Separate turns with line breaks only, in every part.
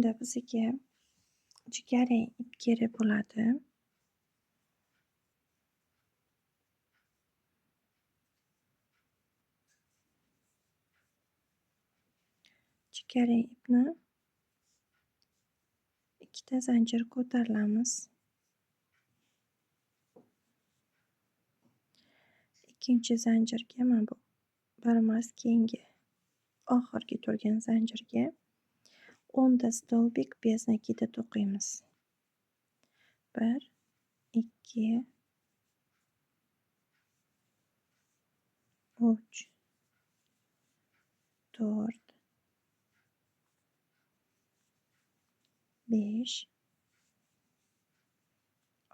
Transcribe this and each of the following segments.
Endi bizga jigarrang ip kerak bo'ladi. Jigarrang ipni ikkita zanjir ko'tarilamiz. Ikkinchi zanjirga mana bu birmas keyingi oxirgi turgan zanjirga 10 ta stolbik beznakida to'qiymiz. 1 2 3 4 5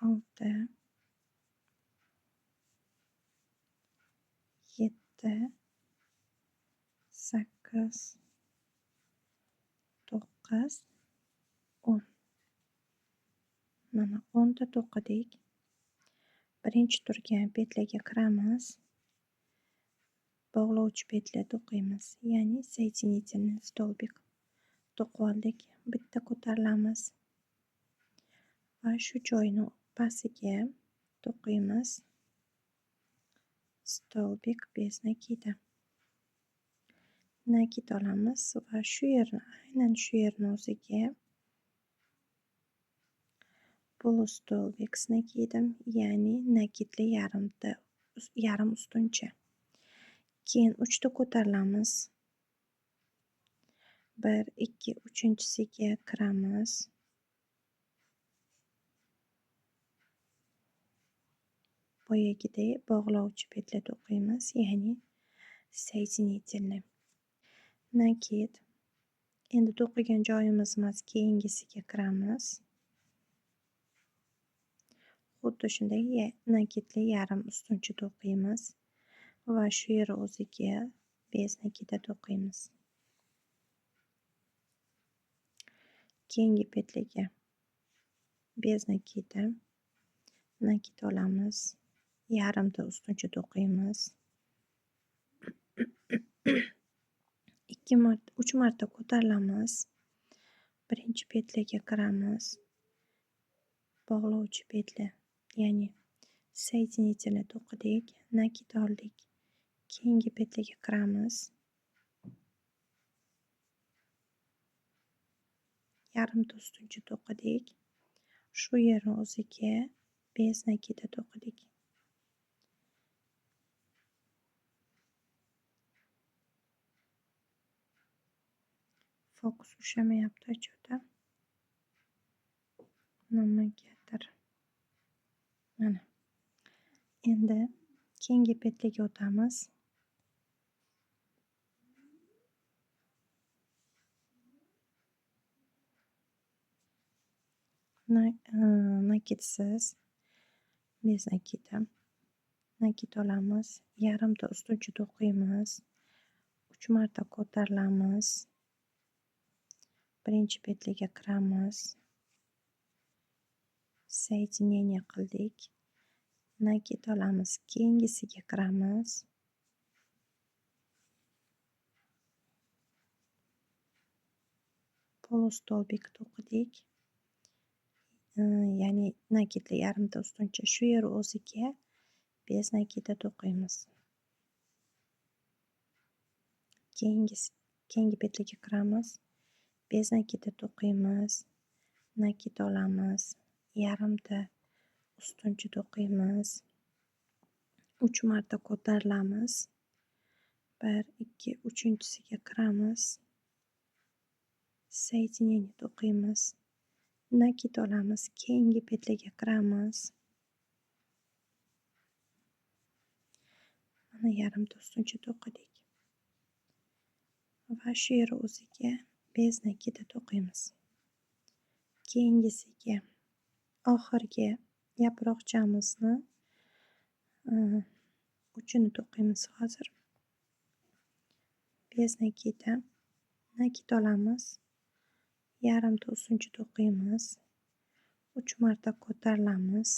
6 7 8 9 10. Mana 10 ta to'qidik. Birinchi turgan petlaga kiramiz. Bog'lovchi petla to'qiymiz, ya'ni соединительный stolbik to'qib oldik. Bitta ko'tarilamiz va shu joyni pastiga to'qiymiz. Stolbik bez nakida. Nakit olamiz va shu yerni, aynan shu yerni o'ziga polustolbik nakidim, ya'ni nakidli yarim ustuncha. Keyin 3 ta ko'tarilamiz. 1 2 3-chisiga kiramiz. Boyagidek bog'lovchi petla to'qiymiz, ya'ni соединительный. Nakit. Endi to'qigan joyimiz emas, keyingisiga kiramiz. Xuddi shunday nakidli yarim ustuncha to'qiymiz va shu yer o'ziga bez nakida to'qiymiz. Keyingi petlaga bez nakida nakit olamiz. Yarimta ustuncha to'qiymiz. 3 marta ko'tarilamiz. Birinchi petlaga kiramiz. Bog'lovchi petla, ya'ni соединительный to'qidik, nakit oldik. Keyingi petlaga kiramiz. Yarimta ustuncha to'qidik. Shu yerni o'ziga bez nakida to'qidik. Fokus ushlamayapti acho'da. Nimagadir. Mana. Endi keyingi petlaga o'tamiz. Nakitsiz bez nakida. Nakit olamiz. Yarimta ustuncha to'qiymiz. 3 marta ko'tarilamiz. Birinchi petlaga kiramiz. Соединение qildik. Nakit olamiz. Keyingisiga kiramiz. Polustolbik to'qidik. Ya'ni nakidli yarimta ustuncha. Shu yer o'ziga bez nakida to'qiymiz. Keyingi petlaga kiramiz. Bez nakida to'qiymiz. Nakit olamiz. Yarimta ustuncha to'qiymiz. 3 marta ko'tarilamiz. 1 2 3-chisiga kiramiz. Соединение to'qiymiz. Nakit olamiz. Keyingi petlaga kiramiz. Mana yarimta ustuncha to'qidik. Va shu yer o'ziga bez nakida to'qiymiz. Keyingisiga oxirgi yaproqchamizni uchini to'qiymiz hozir. Bez nakida nakit olamiz. Yarimta ustuncha to'qiymiz. 3 marta ko'tarilamiz.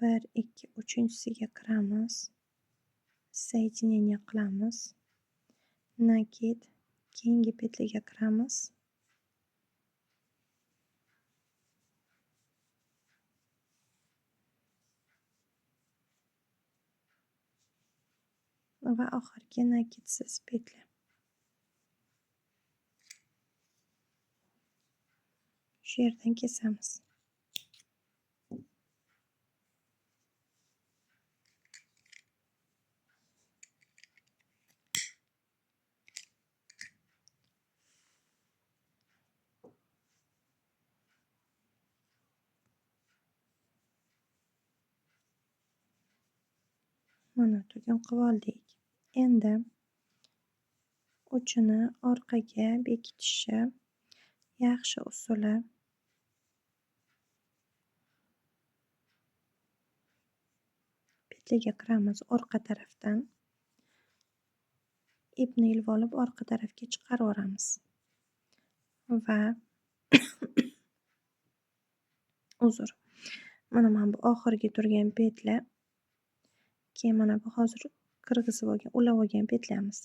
1 2 3-chisiga kiramiz. Соединение qilamiz. Nakit. keyingi petliga kiramiz. Va oxirgi nakitsiz petli. Shu yerdan kesamiz. Mana tugun qilib oldik. Endi uchini orqaga bekitishni yaxshi usuli petliga kiramiz orqa tarafdan. Ipni ilib olib orqa tarafga chiqarib yuboramiz. Va uzr. Mana bu oxirgi turgan petli. Keyin mana bu hozir kirgizib olgan, ulab olgan petlamiz.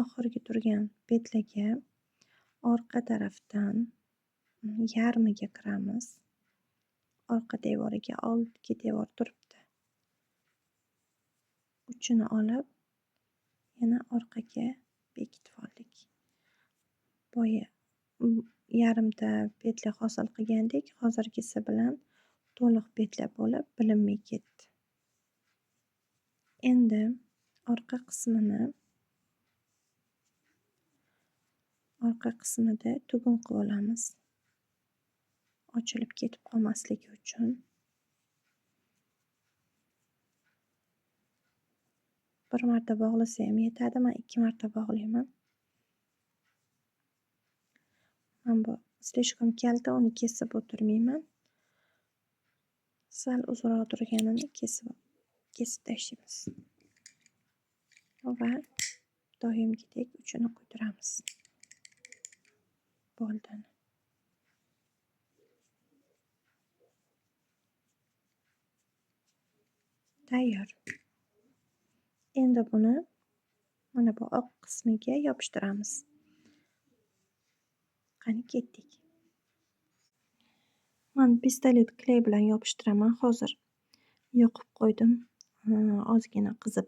Oxirgi turgan petliga orqa tarafdan yarmiga kiramiz. Orqa devoriga oldgi devor turibdi. Uchini olib yana orqaga bekitib oldik. Boya yarimta petli hosil qilgandik, hozirgisi bilan to'liq petli bo'lib bilinmay ketdi. Endi orqa qismida tugun qilib olamiz. Ochilib ketib qolmasligi uchun. Bir marta bog'lasa ham yetadi. Men 2 marta bog'layman. Men bu slishkom kalta, uni kesib o'tirmayman. Sal uzunroq turganini kesib tashlaymiz. Va doimgidek uchini quydiramiz. Boldini. Tayyor. Endi buni mana bu oq qismiga yopishtiramiz. Qani ketdik. Men pistolet kley bilan yopishtiraman hozir. Yoqib qo'ydim. Ozgina qizib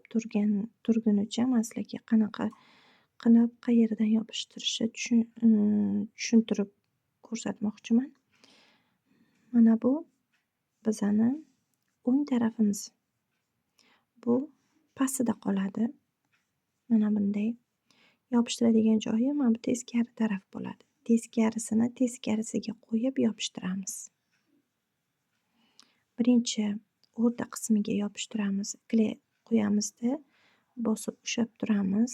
turgunicha men sizlarga qanaqa qilib qayerdan yopishtirishni tushuntirib ko'rsatmoqchiman. Mana bu bizani o'ng tarafimiz. Bu pastida qoladi. Mana bunday. Yopishtiradigan joyi mana bu teskari taraf bo'ladi. Teskarisini teskarisiga qo'yib yopishtiramiz. Birinchi o'rta qismiga yopishtiramiz. Kley quyamizda bosib ushlab turamiz.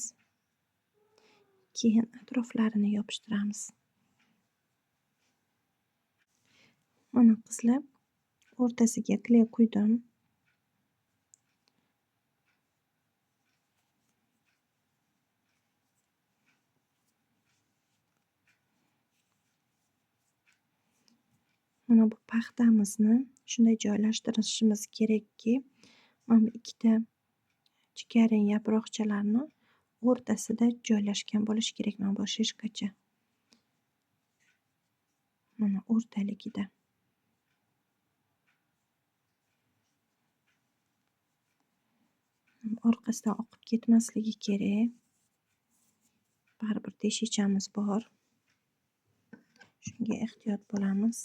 Keyin atroflarini yopishtiramiz. Mana qizlar, o'rtasiga kley quydim. Mana bu paxtamizni shunday joylashtirishimiz kerakki, mana bu ikkita jigarrang yaproqchalarni o'rtasida joylashgan bo'lishi kerak. Mana bu shishkacha. Mana o'rtaligida. Orqasidan oqib ketmasligi kerak. Baribir teshikchamiz bor. Shunga ehtiyot bo'lamiz.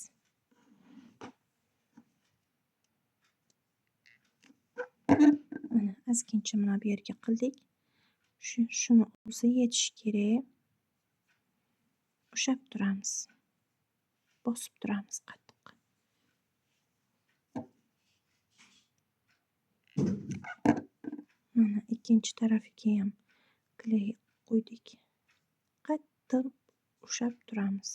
Mana azgincha mana bu yerga qildik. Shuni o'zi yetishi kerak. Ushlab turamiz. Bosib turamiz qattiq. Mana ikkinchi tarafiga ham kley quydik. Qattiq ushlab turamiz.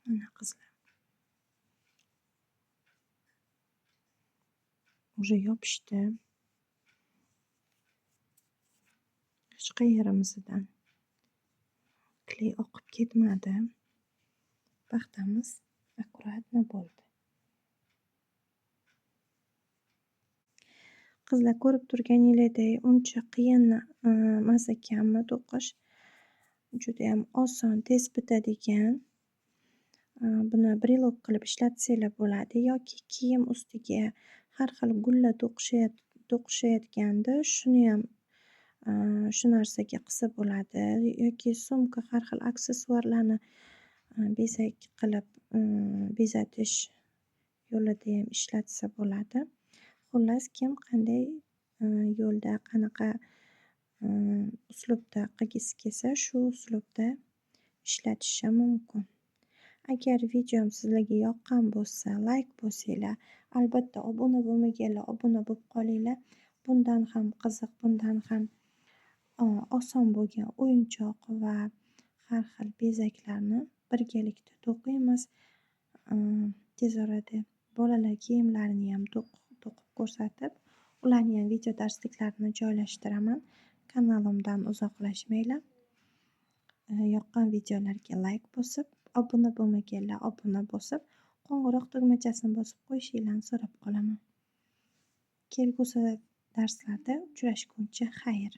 Mana qizlar. Уже yopishdi. Hech qayerimizidan kley oqib ketmadi. Paxtamiz akkuratno bo'ldi. Qizlar, ko'rib turganingizdek uncha qiyin emas ekanmi to'qish. Judayam oson, tez bitadigan. Buni brilok qilib ishlatsanglar bo'ladi yoki kiyim ustiga har xil gullar to'qishayotganda shuniyam shu narsaga qilsa bo'ladi yoki sumka har xil aksessuarlarni bezak qilib bezatish yo'lida ham ishlatsa bo'ladi. Xullas, kim qanday yo'lda qanaqa uslubda qilgisi kelsa shu uslubda ishlatishi mumkin. Agar videom sizlarga yoqqan bo'lsa, layk bosinglar. Albatta, obuna bo'lmaganlar obuna bo'lib qolinglar. Bundan ham qiziq, bundan ham oson bo'lgan o'yinchoq va har xil bezaklarni birgalikda to'qiymiz. Tez orada bolalar kiyimlarini ham to'qib ko'rsatib, ularni ham video darsliklarini joylashtiraman. Kanalimdan uzoqlashmanglar. Yoqqan videolarga layk bosib, obuna bo'lmaganlar obuna bosib, qo'ng'iroq tugmachasini bosib qo'yishinglarni so'rab qolaman. Kelgusi darslarda uchrashguncha xayr.